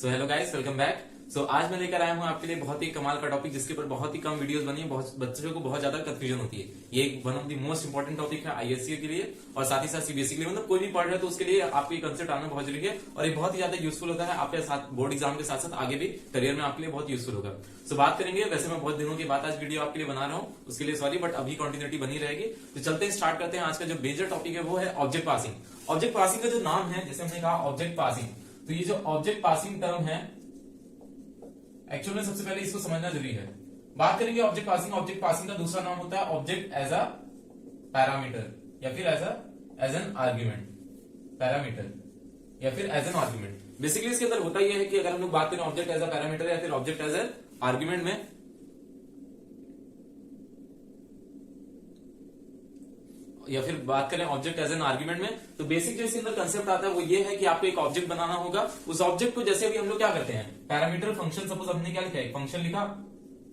सो hello guys, welcome back. So आज मैं लेकर आया हूँ आपके लिए बहुत ही कमाल का टॉपिक, जिसके ऊपर बहुत ही कम वीडियोस बनी है। बहुत बच्चों को बहुत ज्यादा कंफ्यूजन होती है। ये एक one of the most important topic है आईएससी के लिए और साथ ही साथ सीबीएसई के लिए। मतलब कोई भी पढ़ रहा है तो उसके लिए आपको ये कंसेप्ट आना बहुत जरूरी है और ये बहुत ही ज्यादा यूजफुल होता है आपके साथ बोर्ड एग्जाम के साथ साथ आगे भी करियर में आपके लिए बहुत यूजफुल होगा। सो बात करेंगे, वैसे मैं बहुत दिनों के बाद आज वीडियो आपके लिए बना रहा हूँ, उसके लिए सॉरी, बट अभी कंटिन्यूटी बनी रहेगी। तो चलते हैं, स्टार्ट करते हैं। आज का जो मेजर टॉपिक है वो है ऑब्जेक्ट पासिंग। ऑब्जेक्ट पासिंग का जो नाम है, जैसे हमने कहा ऑब्जेक्ट पासिंग, तो ये जो ऑब्जेक्ट पासिंग टर्म है, एक्चुअल में सबसे पहले इसको समझना जरूरी है। बात करेंगे ऑब्जेक्ट पासिंग। ऑब्जेक्ट पासिंग का दूसरा नाम होता है ऑब्जेक्ट एज अ पैरामीटर या फिर एज एन आर्ग्यूमेंट। पैरामीटर या फिर एज एन आर्ग्यूमेंट। बेसिकली इसके अंदर होता यह है कि अगर हम लोग बात करें ऑब्जेक्ट एज अ पैरामीटर या फिर ऑब्जेक्ट एज एन आर्ग्यूमेंट में, या फिर बात करें ऑब्जेक्ट एज एन आर्ग्यूमेंट में, तो बेसिक जो इसके अंदर कंसेप्ट आता है वो ये है कि आपको एक ऑब्जेक्ट बनाना होगा। उस ऑब्जेक्ट को जैसे अभी हम लोग क्या करते हैं, पैरामीटर फंक्शन, सपोज हमने क्या लिखा है, फंक्शन लिखा,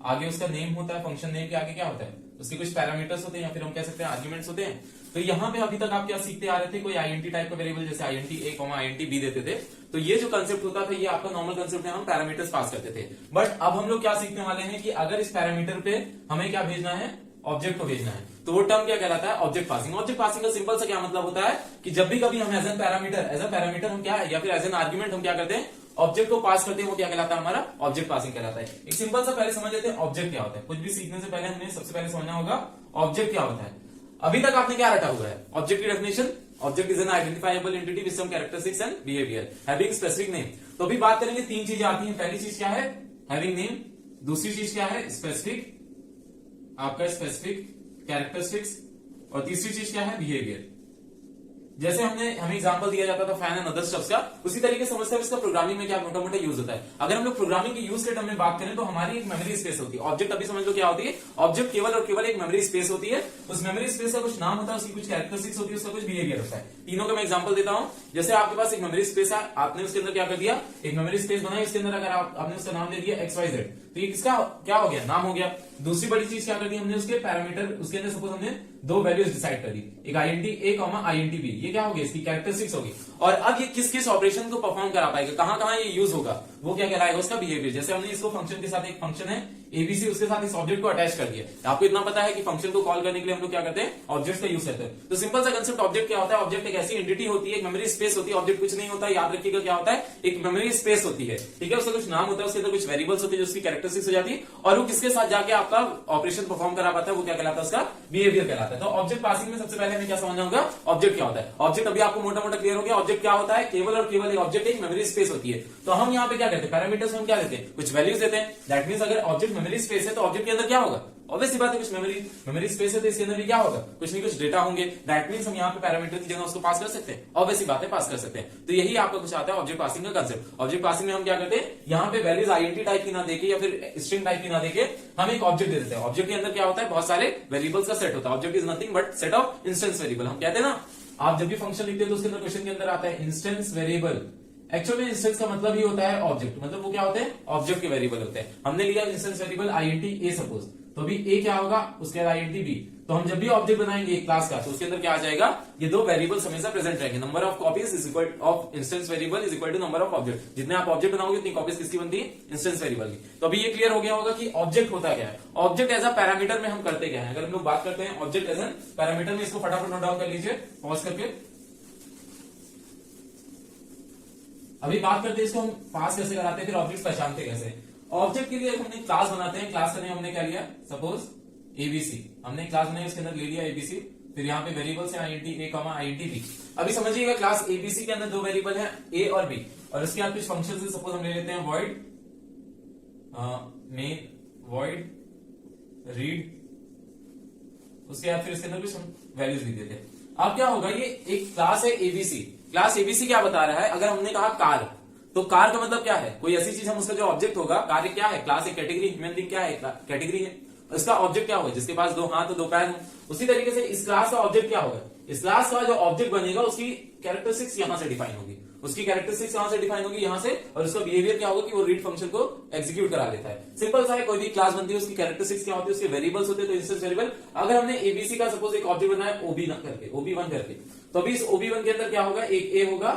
आगे उसका नेम होता है, फंक्शन नेम के आगे क्या होता है, उसके कुछ पैरामीटर्स होते हैं या फिर हम कह सकते हैं आर्ग्यूमेंट्स होते हैं। तो यहाँ पे अभी तक आप क्या सीखते आ रहे थे, कोई आईएनटी टाइप का वेरिएबल जैसे आईएनटी ए आईएनटी बी देते थे। तो ये जो कंसेप्ट होता था ये आपका नॉर्मल कंसेप्ट है, हम पैरामीटर्स पास करते थे। बट अब हम लोग क्या सीखने वाले हैं कि अगर इस पैरामीटर पे हमें क्या भेजना है, ऑब्जेक्ट को भेजना है, तो वो टर्म क्या कहलाता है, ऑब्जेक्ट पासिंग। ऑब्जेक्ट पासिंग का सिंपल सा क्या मतलब होता है कि जब भी कभी हम एज एन पैरामीटर हम क्या है, या फिर एज एन आर्ग्यूमेंट हम क्या करते हैं, ऑब्जेक्ट को पास करते हैं, वो क्या कहलाता है, हमारा ऑब्जेक्ट पासिंग कहलाता है। एक सिंपल सा पहले समझ लेते हैं ऑब्जेक्ट क्या होता है। कुछ भी सीखने से पहले हमें सबसे पहले समझना होगा ऑब्जेक्ट क्या होता है। अभी तक आपने क्या रटा हुआ है, ऑब्जेक्ट की definition, object is an identifiable entity with some characteristics and behaviour having specific name. तो अभी बात करेंगे, तीन चीजें आती हैं। पहली चीज क्या है, हैविंग नेम। दूसरी चीज क्या है, स्पेसिफिक, आपका स्पेसिफिक कैरेक्टरिस्टिक्स। और तीसरी चीज क्या है, बिहेवियर। जैसे हमें एग्जांपल दिया जाता था फैन एंड अदर स्टफ्स का, उसी तरीके से समझते हैं इसका प्रोग्रामिंग में क्या मोटा मोटा यूज होता है। अगर हम लोग प्रोग्रामिंग के यूज के टर्म में बात करें तो हमारी एक मेमोरी स्पेस होती है। ऑब्जेक्ट अभी समझ लो क्या होती है, ऑब्जेक्ट केवल और केवल एक मेमोरी स्पेस होती है। उस मेमोरी स्पेस का कुछ नाम होता है, उसकी कुछ कैरेक्टरिस्टिक्स होती है, उसका कुछ बिहेवियर होता है। तीनों का मैं एग्जांपल देता हूं। जैसे आपके पास एक मेमोरी स्पेस है, आपने उसके अंदर क्या कर दिया, एक मेमोरी स्पेस बनाई, इसके अंदर अगर आपने उसका नाम दे दिया XYZ, तो ये किसका क्या हो गया, नाम हो गया। दूसरी बड़ी चीज क्या कर दी हमने, उसके पैरामीटर, उसके अंदर सपोज हमने दो वैल्यूज डिसाइड कर दी, एक आईएनटी ए आईएनटी बी, ये क्या हो गया, इसकी कैरेक्टरिस्टिक्स होगी। और अब ये किस किस ऑपरेशन को परफॉर्म करा पाएगा, कहां कहां ये यूज होगा, वो क्या कहलाएगा, उसका बिहेवियर। जैसे हमने इसको फंक्शन के साथ, एक फंक्शन है एबीसी, उसके साथ इस ऑब्जेक्ट को अटैच कर दिया। आपको इतना पता है कि फंक्शन को कॉल करने के लिए हम लोग क्या करते हैं, ऑब्जेक्ट का यूज करते हैं। तो सिंपल सा कंसेप्ट ऑब्जेक्ट क्या होता है, ऑब्जेक्ट एक ऐसी एंटिटी होती है, एक मेमोरी स्पेस होती है। ऑब्जेक्ट कुछ नहीं होता, याद रखिएगा क्या होता है, एक मेमोरी स्पेस होती है, ठीक है। उसका कुछ नाम होता है, उसके अंदर कुछ वेरिएबल्स होते हैं, जो उसकी कैरेक्टरिस्टिक्स हो जाती है, और वो किसके साथ जाके आपका ऑपरेशन परफॉर्म करा पाता है, वो क्या कहलाता है, उसका बिहेवियर कहलाता है। तो ऑब्जेक्ट पासिंग में सबसे पहले हमें क्या समझना होगा, ऑब्जेक्ट क्या होता है। ऑब्जेक्ट अभी आपको मोटा मोटा क्लियर हो गया, ऑब्जेक्ट क्या होता है, केवल और केवल एक ऑब्जेक्ट एक मेमोरी स्पेस होती है। तो हम यहाँ पे क्या करते हैं, पैरामीटर्स हम क्या देते हैं, कुछ वैल्यूज देते हैं। दैट मींस अगर ऑब्जेक्ट मेमोरी स्पेस है तो ऑब्जेक्ट के अंदर क्या होगा, ऑब्वियस सी बात है, कुछ मेमोरी स्पेस है तो इसके अंदर भी क्या होगा, कुछ नहीं कुछ डेटा होंगे। दैट मींस हम यहाँ पे पैरामीटर की जगह उसको पास कर सकते हैं, ऑब्वियस सी बात है, पास कर सकते हैं। तो यही आपका कुछ आता है ऑब्जेक्ट पासिंग का कंसेप्ट। ऑब्जेक्ट पासिंग में हम क्या करते हैं, यहाँ पे वैल्यूज आईएनटी टाइप की ना देके या फिर स्ट्रिंग टाइप की ना देके हम एक ऑब्जेक्ट दे देते हैं। ऑब्जेक्ट के अंदर क्या होता है, बहुत सारे वेरिएबल्स का सेट होता है। Object is nothing but set of instance variable. हम कहते हैं ना, आप जब भी फंक्शन लिखते हैं तो उसके अंदर क्वेश्चन के अंदर आता है इंस्टेंस वेरिएबल। एक्चुअल में इंस्टेंस का मतलब ही होता है ऑब्जेक्ट, मतलब वो क्या होते हैं, ऑब्जेक्ट के वेरिएबल होते हैं। हमने लिया instance variable INT A suppose, तो अभी ए क्या होगा, उसके बाद आईएनटी बी। तो हम जब भी ऑब्जेक्ट बनाएंगे एक क्लास का, तो उसके अंदर क्या आ जाएगा, ये दो वेरिएबल्स हमेशा प्रेजेंट रहेंगे। Number of copies is equal of instance variable is equal to number of object. जितने आप ऑब्जेक्ट बनाओगे उतनी कॉपीज किसकी बनती है, इंस्टेंस वेरिएबल की। तो अभी ये क्लियर हो गया होगा कि ऑब्जेक्ट होता क्या है। ऑब्जेक्ट एज अ पैरामीटर में हम करते क्या है, अगर हम लोग बात करते हैं ऑब्जेक्ट एज एन पैरामीटर में, इसको फटाफट नोट डाउन कर लीजिए पॉज करके। अभी बात करते हैं इसको हम पास कैसे कराते हैं, फिर ऑब्जेक्ट पहचानते कैसे। ऑब्जेक्ट के लिए हमने क्लास बनाते हैं, क्लास का नेम हमने क्या लिया, सपोज एबीसी। हमने क्लास बनाई, उसके अंदर ले लिया एबीसी, फिर यहाँ पे वेरिएबल्स है आईएनटी ए आईएनटी बी। अभी समझिएगा क्लास एबीसी के अंदर दो वेरिएबल है ए और बी, और इसके बाद कुछ फंक्शन से सपोज हम ले लेते हैं वॉइड मेन, वॉइड रीड, उसके बाद फिर इसके अंदर कुछ हम वैल्यूज लिख देते हैं। अब क्या होगा, ये एक क्लास है एबीसी। क्लास एबीसी क्या बता रहा है, अगर हमने कहा कार, तो कार का मतलब क्या है, कोई ऐसी चीज, हम उसका जो ऑब्जेक्ट होगा, कार्य क्या है, क्लास एक कैटेगरी, ह्यूमन बीइंग क्या है, कैटेगरी है। इसका ऑब्जेक्ट क्या होगा, जिसके पास दो हाथ दो पैर हो। उसी तरीके से इस क्लास का ऑब्जेक्ट क्या होगा, इस क्लास का जो ऑब्जेक्ट बनेगा उसकी कैरेक्टरिस्टिक्स यहां से डिफाइन होगी, उसकी कैरेक्टरिस्टिक्स कहां से डिफाइन होगी, यहां से। और उसका बिहेवियर क्या होगा कि वो रीड फंक्शन को एग्जीक्यूट करा लेता है। सिंपल सा है, कोई भी क्लास बनती है उसकी कैरेक्टरिस्टिक्स क्या होती है, उसके वेरिएबल्स होते हैं। तो इंस्टेंस वेरिएबल, अगर हमने एबीसी का सपोज एक ऑब्जेक्ट बनाया ओबी1 करके, तो अभी इस ओबी1 के अंदर क्या होगा, एक ए होगा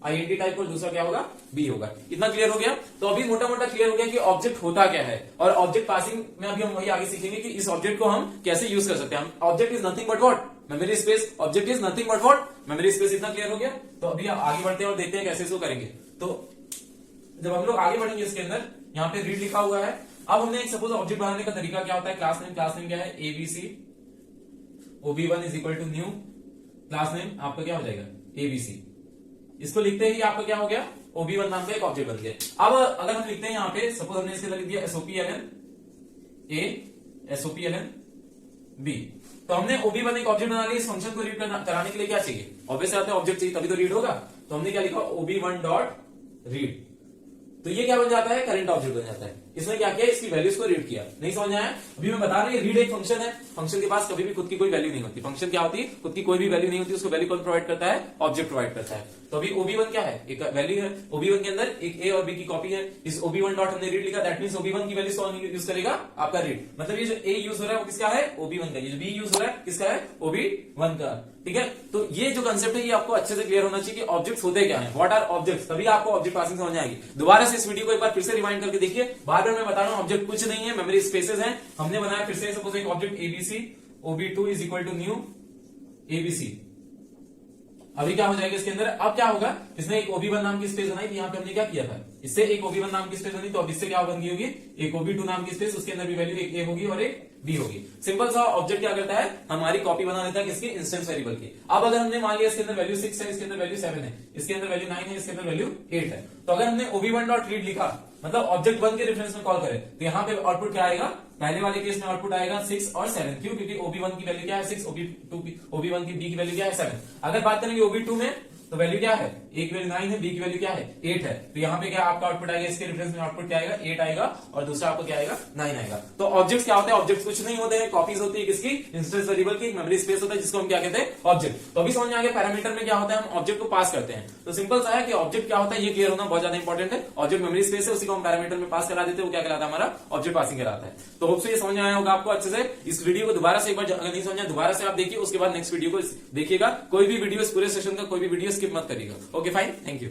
INT टाइप और दूसरा क्या होगा बी होगा। इतना क्लियर हो गया। तो अभी मोटा मोटा क्लियर हो गया कि ऑब्जेक्ट होता क्या है, और ऑब्जेक्ट पासिंग में अभी हम वही आगे सीखेंगे कि इस ऑब्जेक्ट को हम कैसे यूज कर सकते हैं। Object is nothing but what memory space. Object is nothing but what memory space. इतना क्लियर हो गया। तो अभी आगे बढ़ते हैं और देखते हैं कैसे इसको करेंगे। तो जब हम लोग आगे बढ़ेंगे इसके अंदर यहाँ पे रीड लिखा हुआ है। अब हमने एक सपोज ऑब्जेक्ट बनाने का तरीका क्या होता है, क्लास नेम क्या है ABC, OB1 is equal to new class name आपका क्या हो जाएगा ABC। इसको लिखते ही आपका क्या हो गया OB1 नाम का एक ऑब्जेक्ट बन गया। अब अगर हम लिखते हैं यहाँ पे सपोज हमने इसके अंदर लिख दिया SOPLN A SOPLN B, तो हमने OB1 एक ऑब्जेक्ट बना लिया। इस फंक्शन को रीड कराने के लिए क्या चाहिए, ऑब्वियस आते ऑब्जेक्ट चाहिए तभी तो रीड होगा। तो हमने क्या लिखा OB1 डॉट रीड, तो ये क्या बन जाता है करंट ऑब्जेक्ट बन जाता है। इसने क्या किया इसकी वैल्यूज को रीड किया। नहीं समझ आया, अभी मैं बता रही हूँ रीड एक फंक्शन है। फंक्शन के पास कभी भी खुद की कोई वैल्यू नहीं होती। फंक्शन क्या होती है, खुद की कोई भी वैल्यू नहीं होती, उसको वैल्यू कौन प्रोवाइड करता है, ऑब्जेक्ट प्रोवाइड करता है। तो अभी OB1 क्या है, एक वैल्यू है। OB1 के अंदर एक A और B की कॉपी है। इस OB1 डॉट हमने रीड लिखा, दैट मींस OB1 की वैल्यू कौन यूज करेगा, आपका रीड। मतलब ये जो A यूज हो रहा है वो किसका है, OB1 का। ये जो B यूज हो रहा है किसका है, OB1 का। ठीक है, तो ये जो कंसेप्ट है ये आपको अच्छे से क्लियर होना चाहिए कि ऑब्जेक्ट्स होते क्या हैं, व्हाट आर ऑब्जेक्ट्स, तभी आपको ऑब्जेक्ट पासिंग समझ आएगी। दोबारा से इस वीडियो को एक बार फिर से रिवाइंड करके देखिए। बार बार मैं बता रहा हूं ऑब्जेक्ट कुछ नहीं है, मेमोरी स्पेसेस हैं। हमने बनाया फिर से सपोज एक object ABC, OB2 is equal to new ABC। अभी क्या हो जाएगा इसके अंदर, अब क्या होगा, इसने एक OB1 नाम की स्पेस बनाई थी। यहाँ पे हमने क्या किया था, इससे एक OB1 नाम की स्पेस बनी, तो अब इससे क्या बन गई होगी एक OB2 नाम की स्पेस। उसके अंदर भी वैल्यू एक A होगी और एक B होगी। सिंपल सा ऑब्जेक्ट क्या करता है, हमारी कॉपी बना लेता है किसकी, इंस्टेंस वेरिएबल की। अब अगर हमने मान लिया इसके अंदर वैल्यू 6 है, इसके अंदर वैल्यू 7 है, इसके अंदर वैल्यू 9 है, इसके अंदर वैल्यू 8 है, तो अगर हमने OB1 डॉट रीड लिखा मतलब ऑब्जेक्ट 1 के रेफरेंस में कॉल करें, तो यहाँ पे आउटपुट क्या आएगा, पहले वाले केस में आउटपुट आएगा 6 और 7। क्यों, क्योंकि OB1 की वैल्यू क्या है 6, OB1 की B की वैल्यू क्या है 7। अगर बात करेंगे OB2 में तो वैल्यू क्या है, A की वैल्यू 9 है, B की वैल्यू क्या है 8 है, तो यहाँ पे क्या आपका आउटपुट आएगा, इसके रेफरेंस में आउटपुट क्या आएगा 8 आएगा और दूसरा आपको क्या आएगा 9 आएगा। तो ऑब्जेक्ट्स क्या होते हैं, ऑब्जेक्ट्स कुछ नहीं होते हैं, कॉपीज होती है किसकी, इंस्टेंस वेरिएबल की। मेमोरी स्पेस होता है जिसको हम क्या कहते हैं ऑब्जेक्ट। तो अभी समझ में आ गया पैरामीटर में क्या होता है, हम ऑब्जेक्ट को पास करते हैं। तो सिंपल सा है कि ऑब्जेक्ट क्या होता है ये क्लियर होना बहुत ज्यादा इंपॉर्टेंट है। ऑब्जेक्ट मेमोरी स्पेस है, उसी को हम पैरामीटर में पास करा देते हैं, वो क्या कहलाता है हमारा ऑब्जेक्ट पासिंग कहलाता है। तो होप से ये समझ में आया होगा आपको अच्छे से। इस वीडियो को दोबारा से एक बार अगर नहीं समझा दोबारा से आप देखिए, उसके बाद नेक्स्ट वीडियो को देखिएगा। कोई भी वीडियो इस पूरे सेशन का कोई भी वीडियो स्किप मत करिएगा। Okay fine, thank you.